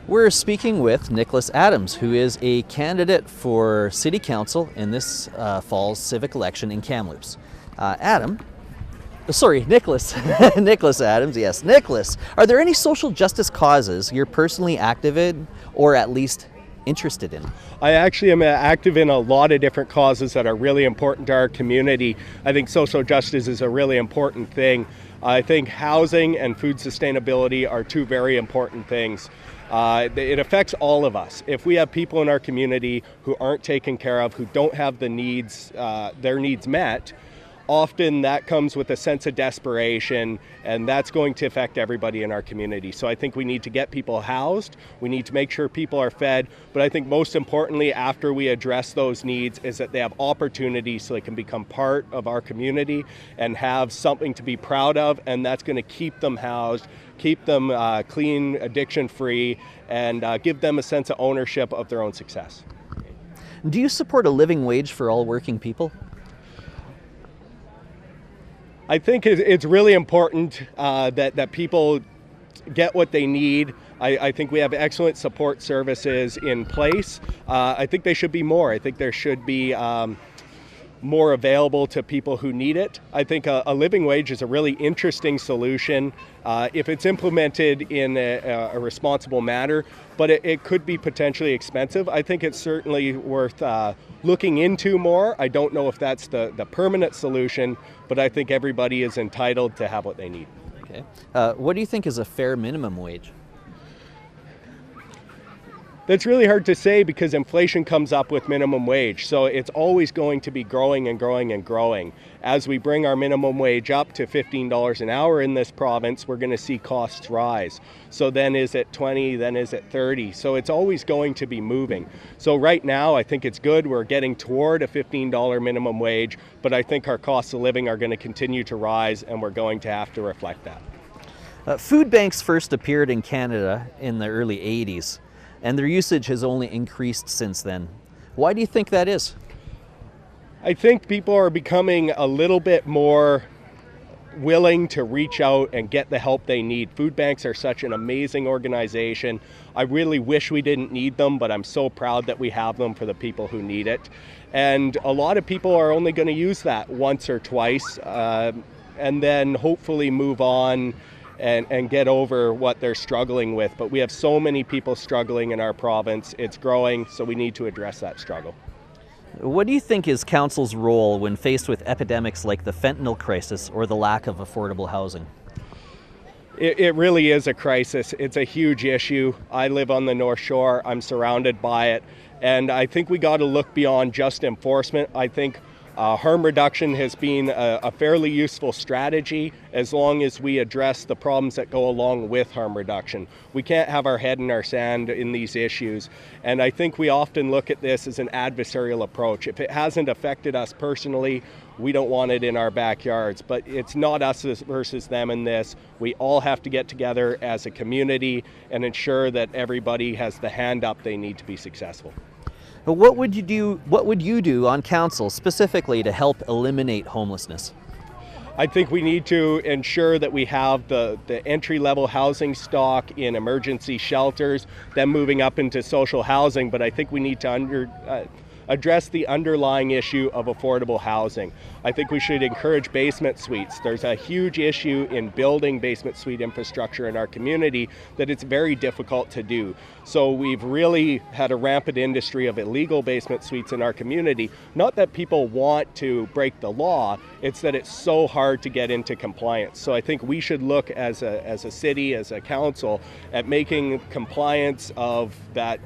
We're speaking with Nicoal Adams, who is a candidate for City Council in this fall's civic election in Kamloops. Nicholas. Nicoal Adams, yes. Nicholas, are there any social justice causes you're personally active in or at least interested in? I actually am active in a lot of different causes that are really important to our community. I think social justice is a really important thing. I think housing and food sustainability are two very important things. It affects all of us. If we have people in our community who aren't taken care of, who don't have the needs, their needs met, often that comes with a sense of desperation, and that's going to affect everybody in our community. So I think we need to get people housed, we need to make sure people are fed, but I think most importantly, after we address those needs, is that they have opportunities so they can become part of our community and have something to be proud of, and that's going to keep them housed, keep them clean, addiction-free, and give them a sense of ownership of their own success. Do you support a living wage for all working people? I think it's really important that people get what they need. I think we have excellent support services in place. I think they should be more. I think there should be more available to people who need it. I think a living wage is a really interesting solution if it's implemented in a responsible manner, but it could be potentially expensive. I think it's certainly worth looking into more. I don't know if that's the permanent solution, but I think everybody is entitled to have what they need. Okay. What do you think is a fair minimum wage? That's really hard to say because inflation comes up with minimum wage. So it's always going to be growing and growing and growing. As we bring our minimum wage up to $15 an hour in this province, we're going to see costs rise. So then is it 20, then is it 30? So it's always going to be moving. So right now, I think it's good. We're getting toward a $15 minimum wage, but I think our costs of living are going to continue to rise, and we're going to have to reflect that. Food banks first appeared in Canada in the early 80s. And their usage has only increased since then. Why do you think that is? I think people are becoming a little bit more willing to reach out and get the help they need. Food banks are such an amazing organization. I really wish we didn't need them, but I'm so proud that we have them for the people who need it. And a lot of people are only going to use that once or twice and then hopefully move on and get over what they're struggling with. But we have so many people struggling in our province. It's growing, so we need to address that struggle. What do you think is Council's role when faced with epidemics like the fentanyl crisis or the lack of affordable housing? It really is a crisis. It's a huge issue. I live on the North Shore. I'm surrounded by it. And I think we got to look beyond just enforcement. I think harm reduction has been a fairly useful strategy as long as we address the problems that go along with harm reduction. We can't have our head in our sand in these issues. And I think we often look at this as an adversarial approach. If it hasn't affected us personally, we don't want it in our backyards. But it's not us versus them in this. We all have to get together as a community and ensure that everybody has the hand up they need to be successful. What would you do on council specifically to help eliminate homelessness? I think we need to ensure that we have the entry-level housing stock in emergency shelters, then moving up into social housing, but I think we need to address the underlying issue of affordable housing. I think we should encourage basement suites. There's a huge issue in building basement suite infrastructure in our community that it's very difficult to do. So we've really had a rampant industry of illegal basement suites in our community. Not that people want to break the law, it's that it's so hard to get into compliance. So I think we should look as a city, as a council, at making compliance of that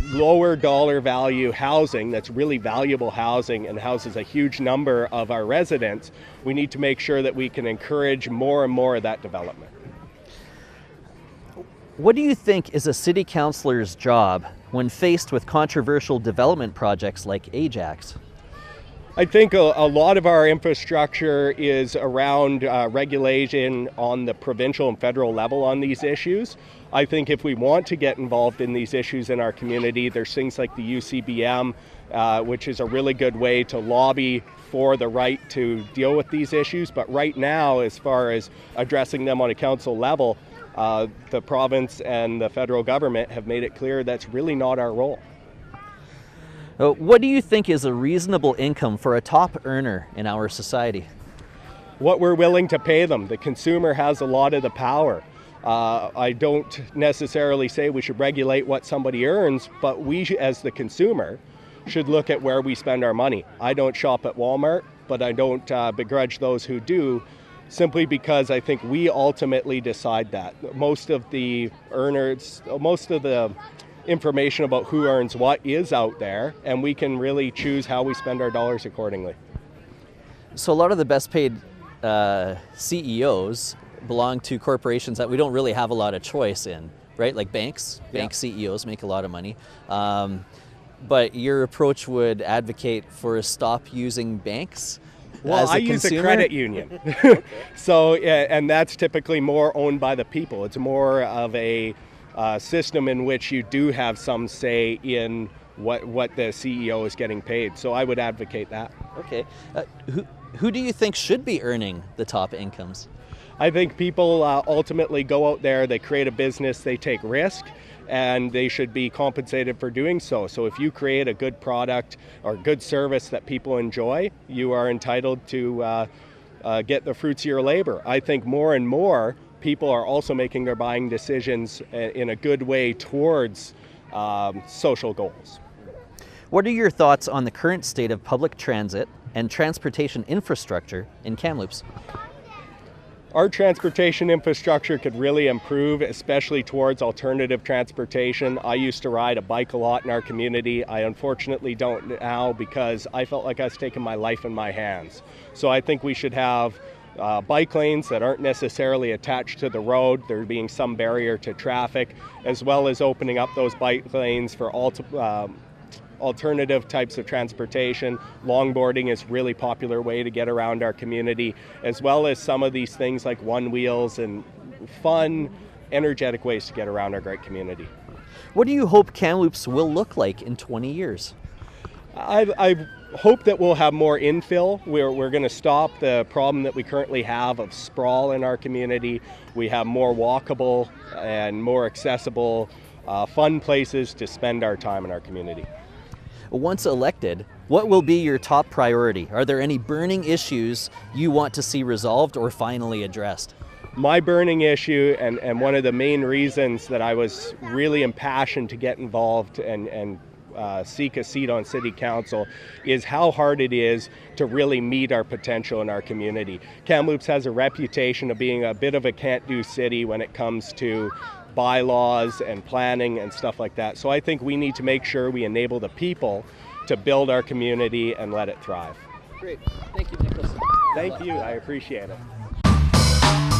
lower dollar value housing that's really valuable housing and houses a huge number of our residents. We need to make sure that we can encourage more and more of that development. What do you think is a city councillor's job when faced with controversial development projects like Ajax? I think a lot of our infrastructure is around regulation on the provincial and federal level on these issues. I think if we want to get involved in these issues in our community, there's things like the UCBM, which is a really good way to lobby for the right to deal with these issues. But right now, as far as addressing them on a council level, The province and the federal government have made it clear that's really not our role. What do you think is a reasonable income for a top earner in our society? What we're willing to pay them. The consumer has a lot of the power. I don't necessarily say we should regulate what somebody earns, but we, as the consumer, should look at where we spend our money. I don't shop at Walmart, but I don't begrudge those who do, simply because I think we ultimately decide that. Most of the earners, most of the information about who earns what is out there, and we can really choose how we spend our dollars accordingly. So a lot of the best paid CEOs belong to corporations that we don't really have a lot of choice in, right? Like banks. Bank CEOs make a lot of money. But your approach would advocate for a stop using banks? Well, I use a credit union. So, and that's typically more owned by the people. It's more of a system in which you do have some say in what the CEO is getting paid. So I would advocate that. Okay. Who do you think should be earning the top incomes? I think people ultimately go out there, they create a business, they take risk, and they should be compensated for doing so. So if you create a good product or good service that people enjoy, you are entitled to get the fruits of your labor. I think more and more people are also making their buying decisions in a good way towards social goals. What are your thoughts on the current state of public transit and transportation infrastructure in Kamloops? Our transportation infrastructure could really improve, especially towards alternative transportation. I used to ride a bike a lot in our community. I unfortunately don't now because I felt like I was taking my life in my hands. So I think we should have bike lanes that aren't necessarily attached to the road, there being some barrier to traffic, as well as opening up those bike lanes for alternative types of transportation. Longboarding is a really popular way to get around our community, as well as some of these things like one wheels and fun, energetic ways to get around our great community. What do you hope Kamloops will look like in 20 years? I hope that we'll have more infill. We're going to stop the problem that we currently have of sprawl in our community. We have more walkable and more accessible, fun places to spend our time in our community. Once elected, what will be your top priority? Are there any burning issues you want to see resolved or finally addressed? My burning issue, and one of the main reasons that I was really impassioned to get involved and seek a seat on City Council, is how hard it is to really meet our potential in our community. Kamloops has a reputation of being a bit of a can't-do city when it comes to bylaws and planning and stuff like that. So I think we need to make sure we enable the people to build our community and let it thrive. Great. Thank you, Nicholas. Thank you. I appreciate it.